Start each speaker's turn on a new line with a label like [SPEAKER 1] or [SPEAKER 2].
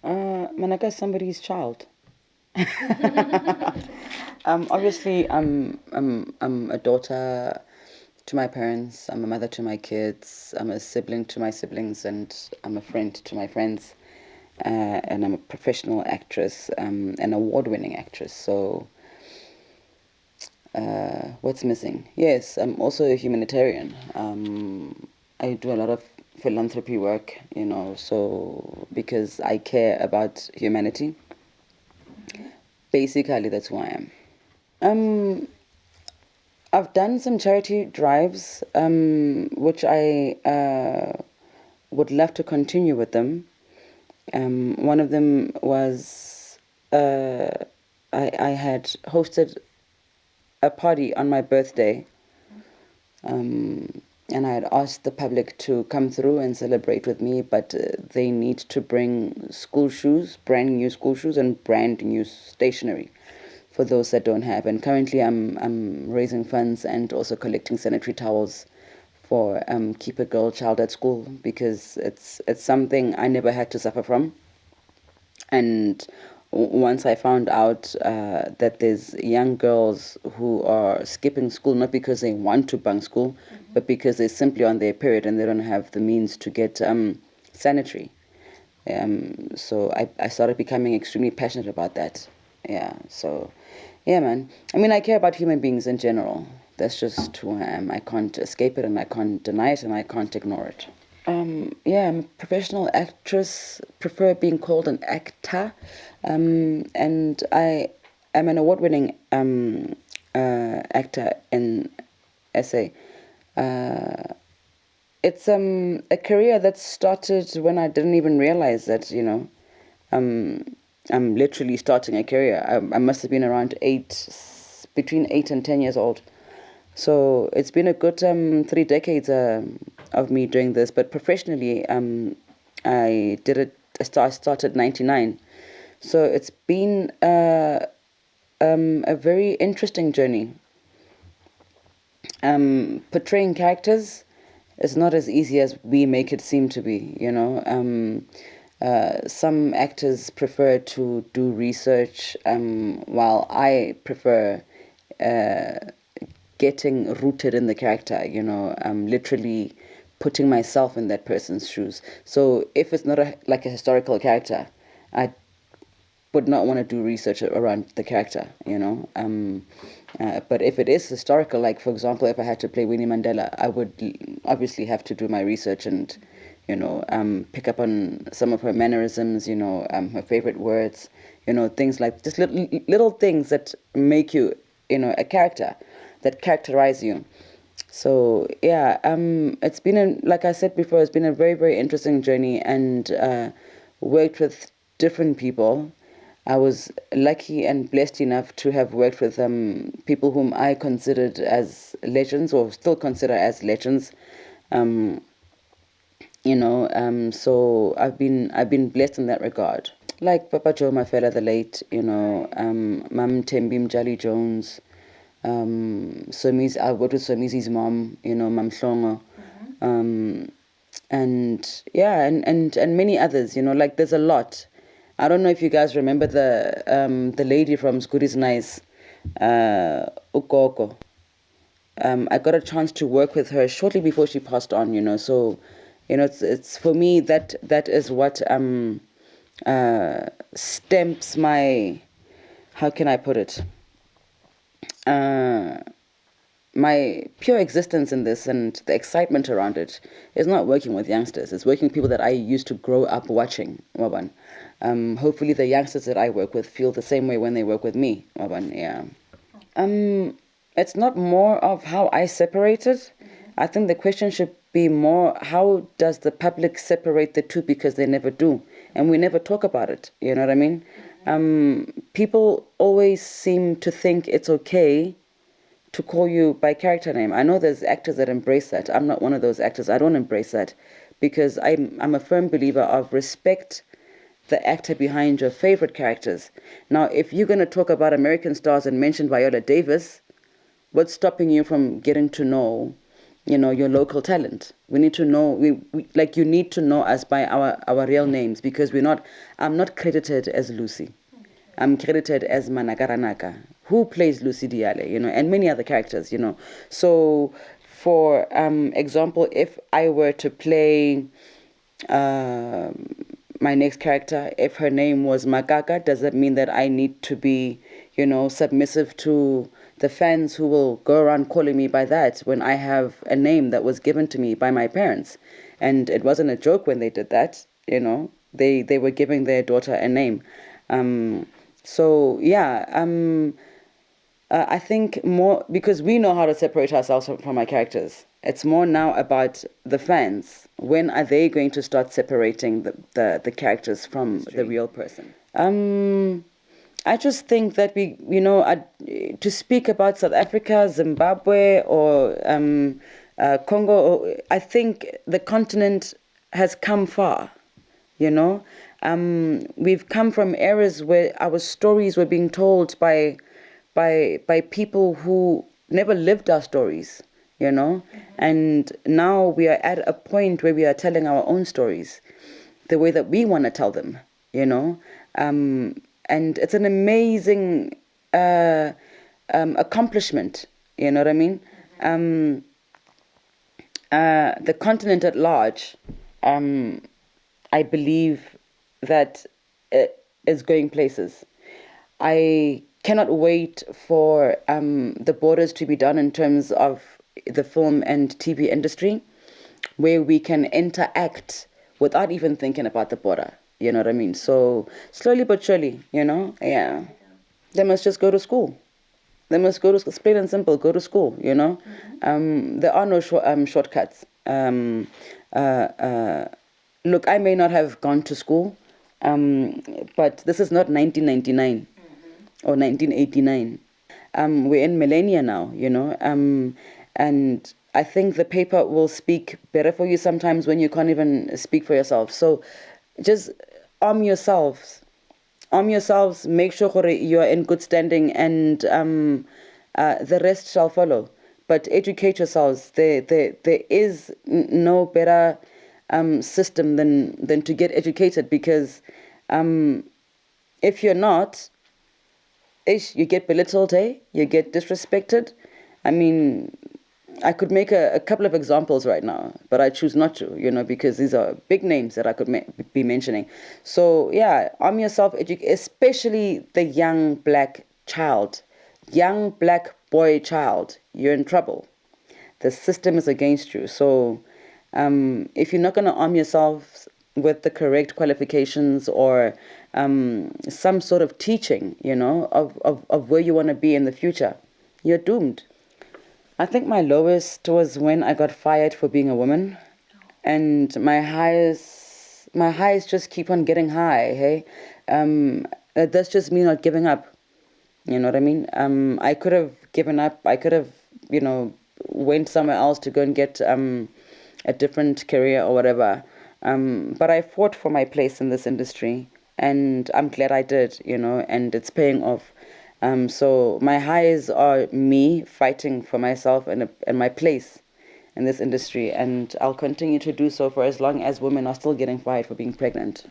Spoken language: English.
[SPEAKER 1] Manaka is somebody's child. Obviously, I'm a daughter to my parents. I'm a mother to my kids. I'm a sibling to my siblings, and I'm a friend to my friends. And I'm a professional actress, an award-winning actress. So, what's missing? Yes, I'm also a humanitarian. I do a lot of philanthropy work, so because I care about humanity. Basically, that's who I am. Um, I've done some charity drives, which I would love to continue with them. One of them was I had hosted a party on my birthday, and I had asked the public to come through and celebrate with me, but they need to bring school shoes, brand new school shoes, and brand new stationery for those that don't have. And currently, I'm raising funds and also collecting sanitary towels for Keep a Girl Child at School, because it's something I never had to suffer from. And once I found out that there's young girls who are skipping school not because they want to bunk school, but because they're simply on their period and they don't have the means to get sanitary. So I started becoming extremely passionate about that. Yeah, so yeah, man. I mean, I care about human beings in general. That's just who I am. I can't escape it, and I can't deny it, and I can't ignore it. Yeah, I'm a professional actress, prefer being called an actor. And I am an award-winning actor in SA. It's a career that started when I didn't even realize that, I'm literally starting a career. I must have been around between 8 and 10 years old. So it's been a good 3 decades of me doing this. But professionally, I did it. I started '99, so it's been a very interesting journey. Portraying characters is not as easy as we make it seem to be. Some actors prefer to do research, while I prefer getting rooted in the character, literally putting myself in that person's shoes. So if it's not like a historical character, I would not want to do research around the character, but if it is historical, like for example, if I had to play Winnie Mandela, I would obviously have to do my research and, pick up on some of her mannerisms, her favorite words, things like just little things that make you, a character, that characterize you. So yeah, it's been like I said before, it's been a very, very interesting journey, and worked with different people. I was lucky and blessed enough to have worked with people whom I considered as legends, or still consider as legends. Um, so I've been blessed in that regard. Like Papa Joe Mafela the late, Mam Tembi Mjali Jones, I worked with Somizi's mom, Mam Shongo, and yeah, and many others, like there's a lot. I don't know if you guys remember the lady from Scooty's Nice, Ukoko. I got a chance to work with her shortly before she passed on, so it's for me that is what stamps my, how can I put it, uh, my pure existence in this, and the excitement around it is not working with youngsters. It's working with people that I used to grow up watching. Waban. Hopefully the youngsters that I work with feel the same way when they work with me. Waban. Yeah. It's not more of how I separate it. I think the question should be more, how does the public separate the two, because they never do, and we never talk about it. You know what I mean? People always seem to think it's okay to call you by character name. I know there's actors that embrace that. I'm not one of those actors. I don't embrace that, because I'm a firm believer of respect the actor behind your favorite characters. Now, if you're going to talk about American stars and mention Viola Davis, what's stopping you from getting to know, your local talent. We need to know, like you need to know us by our real names, because I'm not credited as Lucy. I'm credited as Manaka Ranaka, who plays Lucy Diale, and many other characters. So, for example, if I were to play my next character, if her name was Makaka, does that mean that I need to be, submissive to the fans who will go around calling me by that when I have a name that was given to me by my parents? And it wasn't a joke when they did that, They were giving their daughter a name. So yeah, I think more because we know how to separate ourselves from our characters. It's more now about the fans. When are they going to start separating the characters from the real person? I just think that to speak about South Africa, Zimbabwe, or Congo, I think the continent has come far. We've come from eras where our stories were being told by people who never lived our stories, and now we are at a point where we are telling our own stories the way that we want to tell them, and it's an amazing accomplishment, you know what I mean? The continent at large, I believe that it is going places. I cannot wait for the borders to be done in terms of the film and TV industry, where we can interact without even thinking about the border. You know what I mean? So slowly but surely, yeah. They must just go to school. They must go to school. It's plain and simple. Go to school. There are no shortcuts. Look, I may not have gone to school, but this is not 1999 or 1989. We're in millennia now, and I think the paper will speak better for you sometimes when you can't even speak for yourself. So just arm yourselves. Arm yourselves, make sure you are in good standing, and the rest shall follow. But educate yourselves. There is no better system than to get educated, because if you're not, you get belittled, you get disrespected. I mean, I could make a couple of examples right now, but I choose not to, because these are big names that I could be mentioning. So yeah, arm yourself, especially the young black child, young black boy child. You're in trouble. The system is against you. So if you're not going to arm yourself with the correct qualifications or some sort of teaching, of where you want to be in the future, you're doomed. I think my lowest was when I got fired for being a woman, and my highs just keep on getting high. Hey, that's just me not giving up. You know what I mean? I could have given up. I could have, went somewhere else to go and get a different career or whatever. But I fought for my place in this industry, and I'm glad I did. And it's paying off. So my highs are me fighting for myself and my place in this industry, and I'll continue to do so for as long as women are still getting fired for being pregnant.